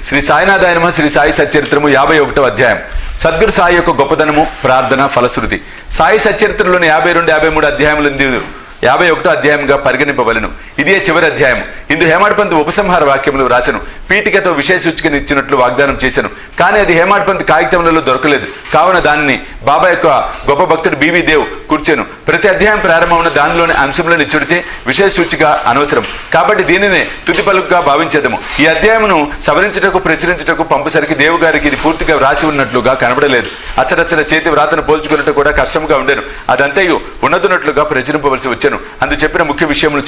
శ్రీ సాయినాథాయ నమః. శ్రీ సాయి సచ్చరిత్రము 51వ అధ్యాయం. సద్గురు సాయి యొక్క గొప్పదనము, ప్రార్థన, ఫలశ్రుతి. సాయి సచ్చరిత్రలోని 52, 53 అధ్యాయములు 51వ అధ్యాయంగా పరిగణింపవలను. ఇదే చివరి అధ్యాయం. ఇందు హేమాడ్ పంత్ ఉపసంహార వాక్యములు రాసెను. పీఠికతో విశేష సూచికను ఇచ్చినట్లు వాగ్దానం చేశాను. కానీ అది హేమాడ్ పంత్ కాగితంలో దొరకలేదు. కావున దానిని బాబా యొక్క గొప్ప భక్తుడు బివి దేవ్ కూర్చాను. ప్రతి అధ్యాయం ప్రారంభమైన దానిలోని అంశంలోని ఇచ్చుడిచే విశేష సూచిక అనవసరం. కాబట్టి దీనిని తుది పలుకుగా భావించేదము. ఈ అధ్యాయమును సవరించుటకు, ప్రచురించుటకు పంపసరికి దేవు గారికి ఇది పూర్తిగా వ్రాసి ఉన్నట్లుగా కనబడలేదు. అచ్చరచ్చర చేతి వ్రాతను పోల్చుకున్నట్టు కూడా కష్టంగా ఉండేను. అదంతయు ఉన్నతున్నట్లుగా ప్రచురింపవలసి వచ్చాను. అందు చెప్పిన ముఖ్య విషయములు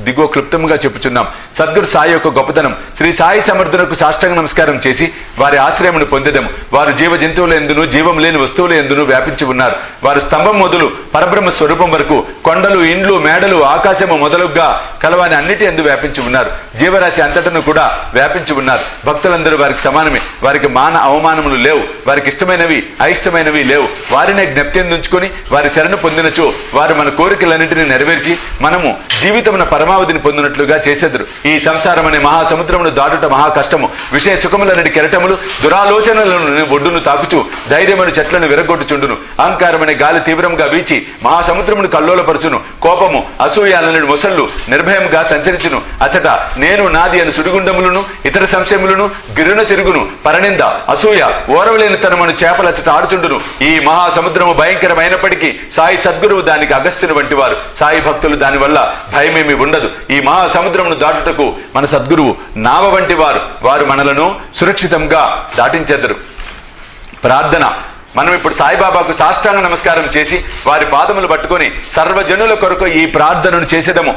దిగువ క్లుప్తంగా చెప్పుచున్నాం. సద్గురు సాయి యొక్క గొప్పతనం. శ్రీ సాయి సమర్థులకు సాష్టాంగ నమస్కారం చేసి వారి ఆశ్రయమును పొందెదము. వారు జీవ జంతువుల ఎందును, జీవం లేని వస్తువుల ఎందును వ్యాపించి ఉన్నారు. వారు స్తంభం మొదలు పరబ్రహ్మ స్వరూపం వరకు కొండలు, ఇండ్లు, మేడలు, ఆకాశము మొదలుగా కలవాని అన్నిటి ఎందు వ్యాపించి ఉన్నారు. జీవరాశి అంతటను కూడా వ్యాపించి ఉన్నారు. భక్తులందరూ వారికి సమానమే. వారికి మాన అవమానములు లేవు. వారికి ఇష్టమైనవి, అయిష్టమైనవి లేవు. వారినే జ్ఞప్తి ఉంచుకొని వారి శరణు పొందినచో వారు మన కోరికలన్నింటినీ నెరవేర్చి మనము జీవితమున పరమావధిని పొందినట్లుగా చేసేద్దరు. ఈ సంసారం అనే మహాసముద్రమును దాటుట మహా కష్టము. విషయ సుఖములన్నిటి కెరటములు దురాలోచనలను ఒడ్డును తాకుచు ధైర్యమైన చెట్లను విరగొట్టుచుండును. అహంకారమనే గాలి తీవ్రంగా వీచి మహాసముద్రమును కల్లోలపరచును. కోపము, అసూయాలనుడి మొసళ్ళు నిర్భయంగా సంచరించును. అచట నేను నాది అని సుడిగుండములను, ఇతర సంశయములను గిరున తిరుగును. పరనింద, అసూయ, ఓరవలేని తనమను చేపలచట ఆడుచుండును. ఈ మహాసముద్రము భయంకరమైనప్పటికీ సాయి సద్గురువు దానికి అగస్త్యుని వంటి వారు. సాయి భక్తులు దానివల్ల భయమేమి ఉండదు. ఈ మహాసముద్రమును దాటుటకు మన సద్గురువు నావ వంటి వారు. వారు మనలను సురక్షితంగా దాటించెదరు. ప్రార్థన. మనం ఇప్పుడు సాయిబాబాకు సాష్టాంగ నమస్కారం చేసి వారి పాదములు పట్టుకొని సర్వజనుల కొరకు ఈ ప్రార్థనను చేసేదము.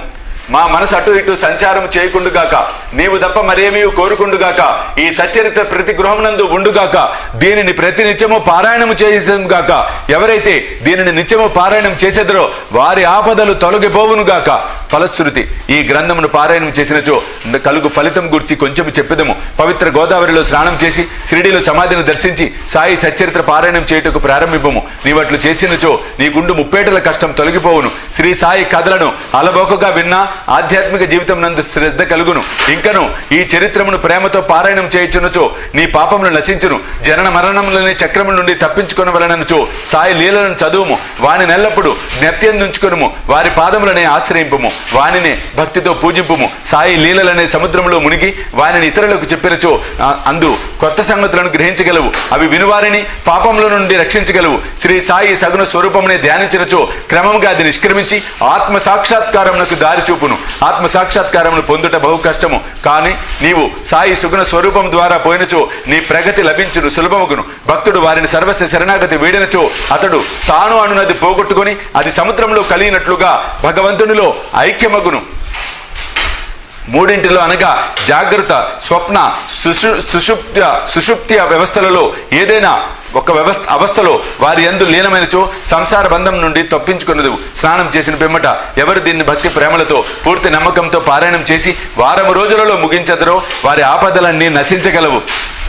మా మనసు అటు ఇటు సంచారం చేయకుండుగాక, నీవు తప్ప మరేమీ కోరుకుండుగాక, ఈ సచ్చరిత్ర ప్రతి గృహమునందు ఉండుగాక, దీనిని ప్రతి నిత్యము పారాయణము చేసేగాక. ఎవరైతే దీనిని నిత్యము పారాయణం చేసేదరో వారి ఆపదలు తొలగిపోవునుగాక. ఫలశ్రుతి. ఈ గ్రంథమును పారాయణం చేసినచో కలుగు ఫలితం గురించి కొంచెం చెప్పెదము. పవిత్ర గోదావరిలో స్నానం చేసి షిరిడీలో సమాధిని దర్శించి సాయి సచ్చరిత్ర పారాయణం చేయుటకు ప్రారంభింపము. నీవట్లు చేసినచో నీకుండు ముప్పేటల కష్టం తొలగిపోవును. శ్రీ సాయి కథలను అలబోకగా విన్నా ఆధ్యాత్మిక జీవితం నందు శ్రద్ధ కలుగును. ఇంకను ఈ చరిత్రమును ప్రేమతో పారాయణం చేయుచున్నచో నీ పాపములు నశించును. జనన మరణములని చక్రముల నుండి తప్పించుకొనవలనచో సాయి లీలలను చదువుము. వాని నెల్లప్పుడు జ్ఞప్తించుకొనుము. వారి పాదములనే ఆశ్రయింపుము. వానినే భక్తితో పూజింపుము. సాయి లీలలనే సముద్రంలో మునిగి వానిని ఇతరులకు చెప్పినచో అందు కొత్త సంగతులను గ్రహించగలవు. అవి వినువారిని పాపముల నుండి రక్షించగలవు. శ్రీ సాయి సగుణ స్వరూపమునే ధ్యానించినచో క్రమంగా అది నిష్క్రమించి ఆత్మ సాక్షాత్కారమునకు దారి చూపును. ఆత్మ సాక్షాత్కారమును పొందుట బహు కష్టము. కానీ నీవు సాయి సుగుణ స్వరూపం ద్వారా పోయినచో నీ ప్రగతి లభించును, సులభముగును. భక్తుడు వారిని సర్వస్వ శరణాగతి వేడినచో అతడు తాను అనునది పోగొట్టుకొని అది సముద్రంలో కలిగినట్లుగా భగవంతునిలో ఐక్యమగును. మూడింటిలో అనగా జాగ్రత్త, స్వప్న, సుషుప్తి వ్యవస్థలలో ఏదైనా ఒక అవస్థలో వారి యందు లీనమైనచో సంసార బంధం నుండి తప్పించుకున్నదు. స్నానం చేసిన పిమ్మట ఎవరు దీన్ని భక్తి ప్రేమలతో పూర్తి నమ్మకంతో పారాయణం చేసి వారము రోజులలో ముగించెదరో వారి ఆపదలన్నీ నశించగలవు.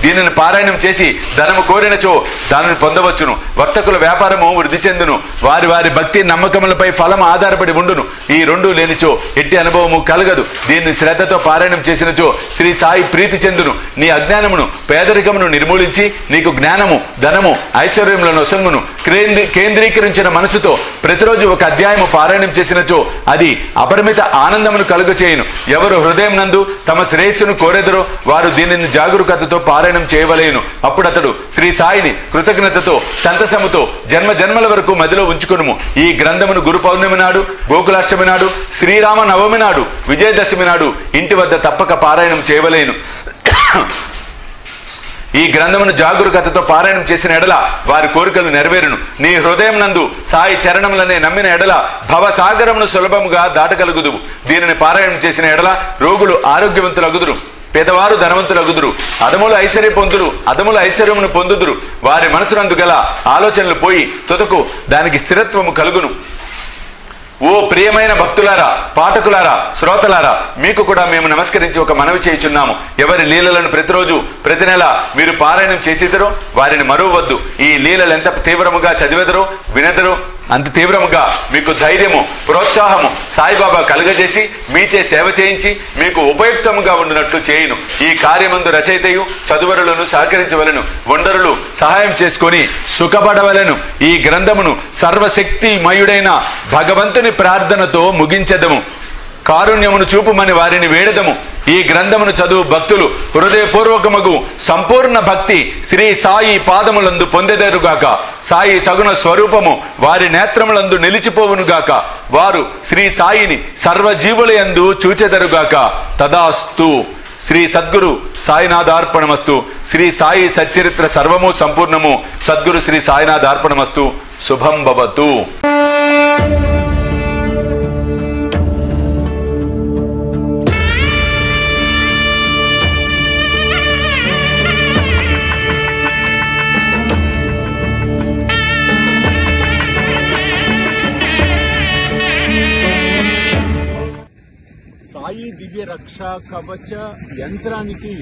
దీనిని పారాయణం చేసి ధనము కోరినచో దానిని పొందవచ్చును. వర్తకుల వ్యాపారము వృద్ధి చెందును. వారి వారి భక్తి నమ్మకములపై ఫలం ఆధారపడి ఉండును. ఈ రెండు లేనిచో ఎట్టి అనుభవము కలగదు. దీన్ని శ్రద్ధతో పారాయణం చేసినచో శ్రీ సాయి ప్రీతి చెందును. నీ అజ్ఞానమును, పేదరికమును నిర్మూలించి నీకు జ్ఞానము, ధనము, ఐశ్వర్యములను ఒసంగును. కేంద్రీకరించిన మనసుతో ప్రతిరోజు ఒక అధ్యాయము పారాయణం చేసినచో అది అపరిమిత ఆనందమును కలుగచేయును. ఎవరు హృదయం నందు తమ శ్రేయస్సును కోరెదరో వారు దీనిని జాగరూకతతో పారాయణం చేయవలేను. అప్పుడు అతడు శ్రీ సాయిని కృతజ్ఞతతో, సంతసముతో జన్మ జన్మల వరకు మదిలో ఉంచుకొనుము. ఈ గ్రంథమును గురు పౌర్ణమి నాడు, గోకులాష్టమి నాడు, శ్రీరామ నవమి నాడు, విజయదశమి నాడు ఇంటి వద్ద తప్పక పారాయణం చేయవలేను. ఈ గ్రంథమును జాగరూకతతో పారాయణం చేసిన ఎడల వారి కోరికలు నెరవేరును. నీ హృదయం నందు సాయి చరణములనే నమ్మిన ఎడల భవసాగరమును సులభముగా దాటగలుగుదువు. దీనిని పారాయణం చేసిన ఎడల రోగులు ఆరోగ్యవంతులగుదురు, పేదవారు ధనవంతులగుదురు, అదములు ఐశ్వర్య పొందురు, అదములు ఐశ్వర్యమును పొందుదురు. వారి మనసునందు గల ఆలోచనలు పోయి తుదకు దానికి స్థిరత్వము కలుగును. ఓ ప్రియమైన భక్తులారా, పాఠకులారా, శ్రోతలారా, మీకు కూడా మేము నమస్కరించి ఒక మనవి చేయుచున్నాము. ఎవరి లీలలను ప్రతిరోజు ప్రతి నెల మీరు పారాయణం చేసేదరో వారిని మరువవద్దు. ఈ లీలలు ఎంత తీవ్రముగా చదివెదరో, వినెదరో అంత తీవ్రముగా మీకు ధైర్యము, ప్రోత్సాహము సాయిబాబా కలుగజేసి మీచే సేవ చేయించి మీకు ఉపయుక్తముగా ఉండినట్లు చేయును. ఈ కార్యమందు రచయితయు చదువరులను సహకరించవలను, వండరులు సహాయం చేసుకొని సుఖపడవలను. ఈ గ్రంథమును సర్వశక్తిమయుడైన భగవంతుని ప్రార్థనతో ముగించెదము. కారుణ్యమును చూపుమని వారిని వేడదము. ఈ గ్రంథమును చదువు భక్తులు హృదయపూర్వకమగు సంపూర్ణ భక్తి శ్రీ సాయి పాదములందు పొందెదరుగాక. సాయి సగుణ స్వరూపము వారి నేత్రములందు నిలిచిపోవునుగాక. వారు శ్రీ సాయిని సర్వజీవులయందు చూచెదరుగాక. తదాస్తు. శ్రీ సద్గురు సాయినాథార్పణమస్తు. శ్రీ సాయి సచ్చరిత్ర సర్వము సంపూర్ణము. సద్గురు శ్రీ సాయినాథార్పణమస్తు. శుభం భవతు. సాయి దివ్య రక్ష కవచ యంత్రానికి